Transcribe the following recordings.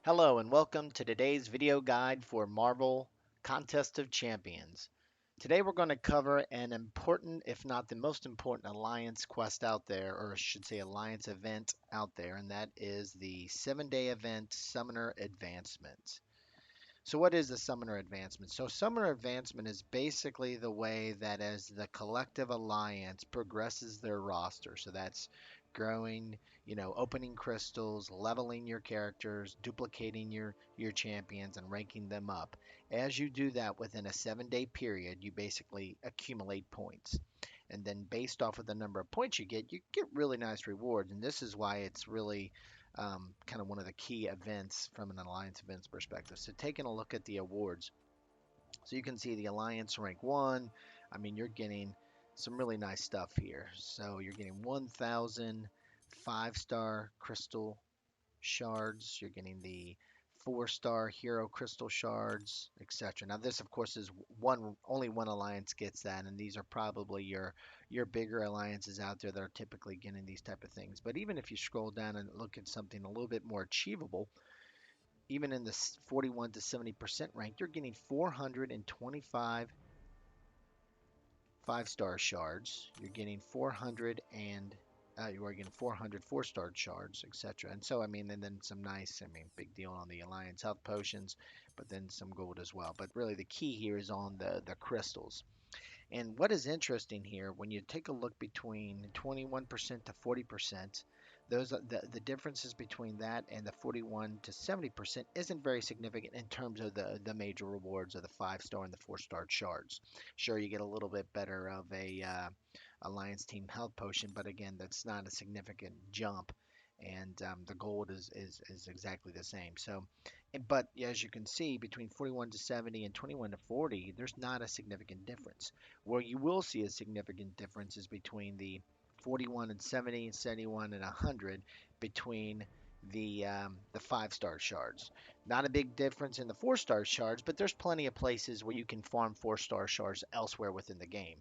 Hello and welcome to today's video guide for Marvel Contest of Champions. Today we're going to cover an important, if not the most important, alliance quest out there, or I should say alliance event out there, and that is the 7-day event Summoner Advancement. So what is the Summoner Advancement? So Summoner Advancement is basically the way that as the collective alliance progresses their roster. So that's growing, opening crystals, leveling your characters, duplicating your champions and ranking them up. As you do that within a 7-day period, you basically accumulate points. And then based off of the number of points you get really nice rewards. And this is why it's really kind of one of the key events from an alliance events perspective. So taking a look at the awards, so you can see the alliance rank one. I mean, you're getting some really nice stuff here. So you're getting 1,000 5-star crystal shards. You're getting the 4-star hero crystal shards, etc. Now this, of course, is only one alliance gets that, and these are probably your bigger alliances out there that are typically getting these type of things. But even if you scroll down and look at something a little bit more achievable, even in the 41 to 70% rank, you're getting 425 5-star shards. You're getting 400 and you are getting 400 4-star shards, etc. And so, I mean, and then some nice, I mean, big deal on the Alliance Health Potions, but then some gold as well. But really, the key here is on the crystals. And what is interesting here, when you take a look between 21% to 40%, the differences between that and the 41 to 70% isn't very significant in terms of the major rewards of the 5-star and the 4-star shards. Sure, you get a little bit better of a Alliance Team Health Potion, but again, that's not a significant jump. And the gold is exactly the same. So, but as you can see, between 41 to 70 and 21 to 40, there's not a significant difference. Where you will see a significant difference is between the 41 and 70, 71 and 100 between the 5-star shards. Not a big difference in the 4-star shards, but there's plenty of places where you can farm 4-star shards elsewhere within the game.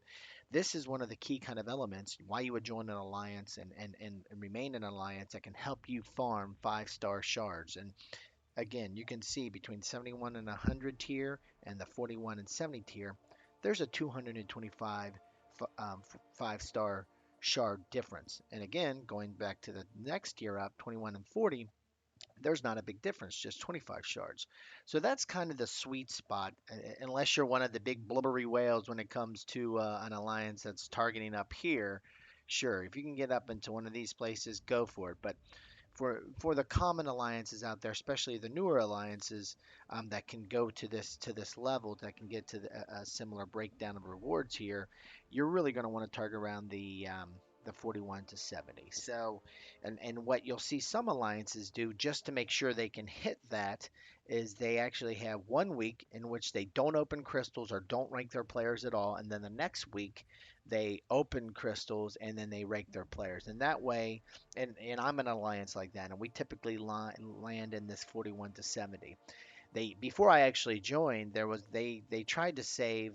This is one of the key kind of elements why you would join an alliance and remain in an alliance that can help you farm 5-star shards. And again, you can see between 71 and 100 tier and the 41 and 70 tier, there's a 225 5-star shard difference. And again, going back to the next tier up, 21 and 40, there's not a big difference, just 25 shards. So that's kind of the sweet spot, unless you're one of the big blubbery whales when it comes to an alliance that's targeting up here. Sure, if you can get up into one of these places, go for it. But for the common alliances out there, especially the newer alliances that can go to this level, that can get to a similar breakdown of rewards here, you're really going to want to target around the 41 to 70. So, and what you'll see some alliances do just to make sure they can hit that is they actually have 1 week in which they don't open crystals or don't rank their players at all, and then the next week they open crystals and then they rank their players. And that way, and I'm an alliance like that, and we typically land in this 41 to 70. They before I actually joined, they tried to save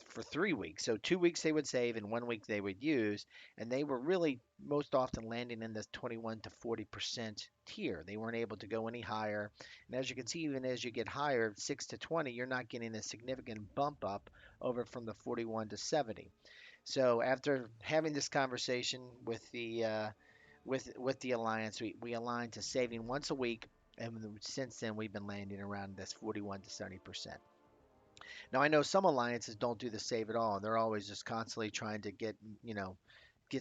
for 3 weeks. So 2 weeks they would save, and 1 week they would use, and they were really most often landing in this 21 to 40% tier. They weren't able to go any higher, and as you can see, even as you get higher, 6 to 20, you're not getting a significant bump up over from the 41 to 70. So after having this conversation with the alliance, we aligned to saving once a week, and since then we've been landing around this 41 to 70%. Now I know some alliances don't do the save at all. They're always just constantly trying to get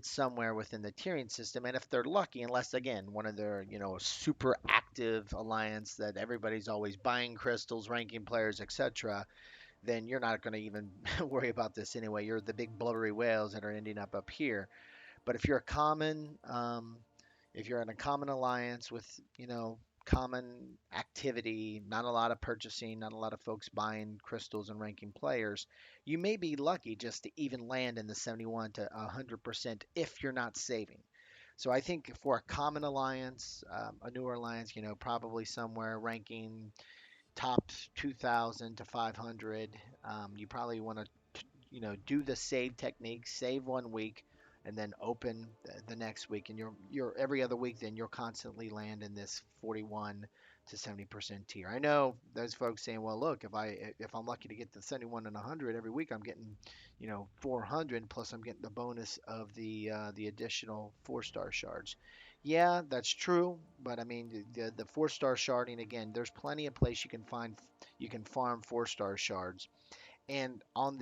somewhere within the tiering system, and if they're lucky, unless again one of their super active alliance that everybody's always buying crystals, ranking players, etc., then you're not going to even worry about this anyway. You're the big blubbery whales that are ending up here. But if you're in a common alliance with, common activity, not a lot of purchasing, not a lot of folks buying crystals and ranking players, you may be lucky just to even land in the 71 to 100% if you're not saving. So I think for a common alliance, a newer alliance, probably somewhere ranking top 2,000 to 500, you probably want to, do the save technique, save 1 week, and then open the next week, and you're every other week, then you'll constantly land in this 41 to 70% tier. I know those folks saying, well, look, if I'm lucky to get the 71 and 100 every week, I'm getting 400, plus I'm getting the bonus of the additional four-star shards. Yeah, that's true, but I mean the four-star sharding, again, there's plenty of place you can farm four-star shards, and on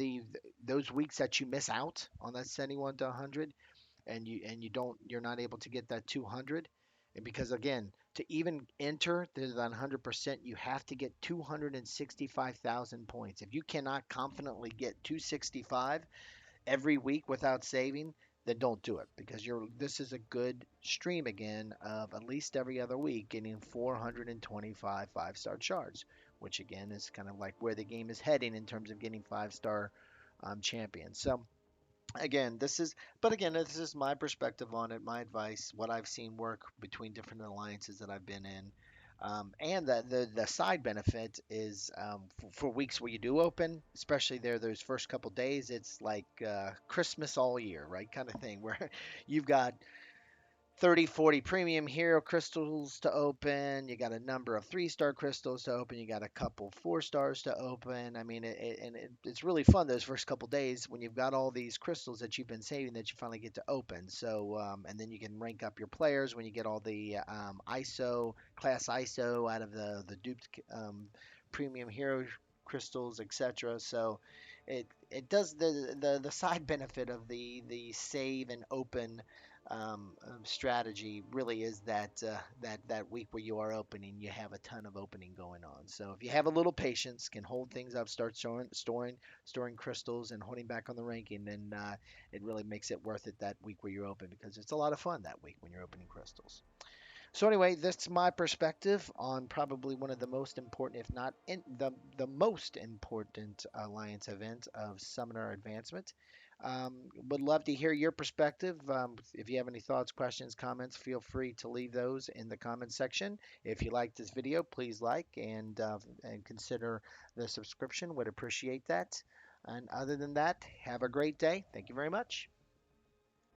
those weeks that you miss out on that 71 to 100, and you're not able to get that 200, and because again, to even enter the 100%, you have to get 265,000 points. If you cannot confidently get 265 every week without saving, then don't do it, because this is a good stream again of at least every other week getting 425 five-star shards, which again is kind of like where the game is heading in terms of getting five-star champions. So again, this is my perspective on it, my advice, what I've seen work between different alliances that I've been in. And the side benefit is for weeks where you do open, especially those first couple days, it's like Christmas all year, right? Kind of thing, where you've got 30, 40 premium hero crystals to open. You got a number of three-star crystals to open. You got a couple four stars to open. I mean, it's really fun those first couple days when you've got all these crystals that you've been saving that you finally get to open. So, and then you can rank up your players when you get all the ISO out of the duped premium hero crystals, etc. So, it does the side benefit of the save and open strategy really is that week where you are opening, you have a ton of opening going on. So if you have a little patience, can hold things up, start storing crystals, and holding back on the ranking, then it really makes it worth it that week where you're open, because it's a lot of fun that week when you're opening crystals. So anyway, that's my perspective on probably one of the most important, if not the most important alliance event of Summoner Advancement. Would love to hear your perspective. If you have any thoughts, questions, comments, feel free to leave those in the comments section. If you like this video, please like and consider the subscription. Would appreciate that. And other than that, have a great day. Thank you very much.